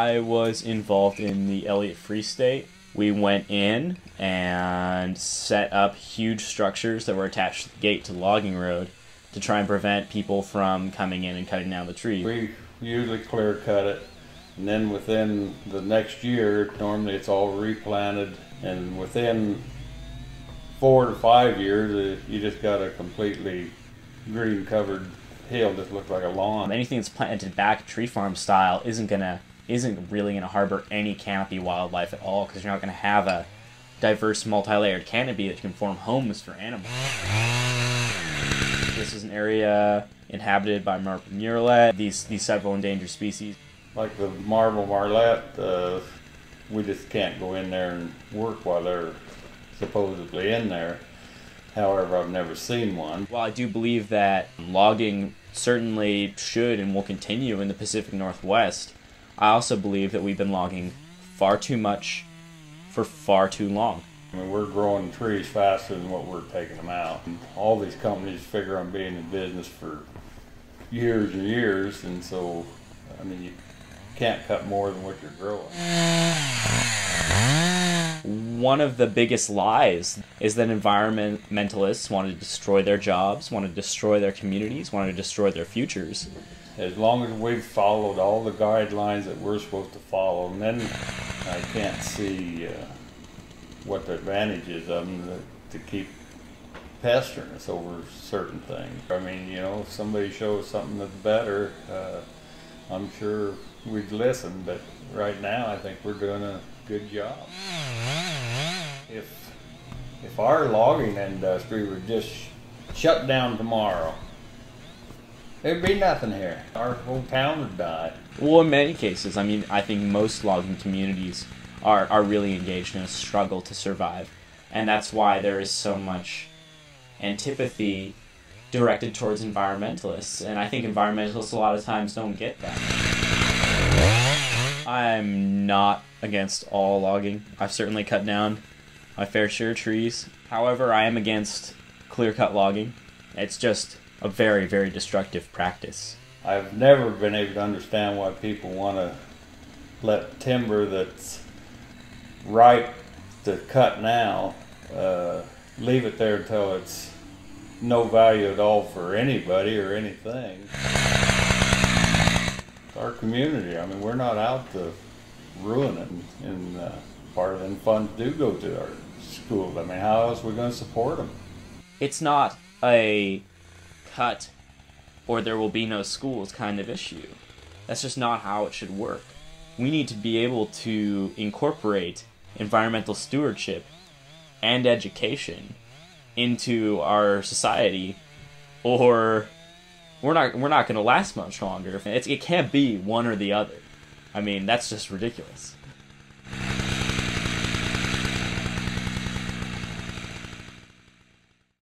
I was involved in the Elliott Free State. We went in and set up huge structures that were attached to the gate to the logging road to try and prevent people from coming in and cutting down the trees. We usually clear cut it, and then within the next year, normally it's all replanted, and within 4 to 5 years, you just got a completely green covered hill that looks like a lawn. Anything that's planted back tree farm style isn't really gonna harbor any canopy wildlife at all, because you're not gonna have a diverse multi-layered canopy that can form homes for animals. This is an area inhabited by marble murrelet, these several endangered species. Like the marble marlet, we just can't go in there and work while they're supposedly in there. However, I've never seen one. While I do believe that logging certainly should and will continue in the Pacific Northwest, I also believe that we've been logging far too much for far too long. I mean, we're growing trees faster than what we're taking them out. And all these companies figure on being in business for years and years, and so, I mean, you can't cut more than what you're growing. One of the biggest lies is that environmentalists want to destroy their jobs, want to destroy their communities, want to destroy their futures. As long as we've followed all the guidelines that we're supposed to follow, and then I can't see what the advantage is of them to keep pestering us over certain things. I mean, you know, if somebody shows something that's better, I'm sure we'd listen, but right now I think we're doing a good job. If our logging industry would just shut down tomorrow, there'd be nothing here. Our whole town would die. Well, in many cases, I mean, I think most logging communities are really engaged in a struggle to survive. And that's why there is so much antipathy directed towards environmentalists. And I think environmentalists a lot of times don't get that. I'm not against all logging. I've certainly cut down my fair share of trees. However, I am against clear-cut logging. It's just a very, very destructive practice. I've never been able to understand why people want to let timber that's ripe to cut now, leave it there until it's no value at all for anybody or anything. It's our community. I mean, we're not out to ruin it, and part of the funds do go to our schools. I mean, how else are we going to support them? It's not a cut or there will be no schools kind of issue. That's just not how it should work. We need to be able to incorporate environmental stewardship and education into our society, or we're not going to last much longer. It can't be one or the other. I mean, that's just ridiculous.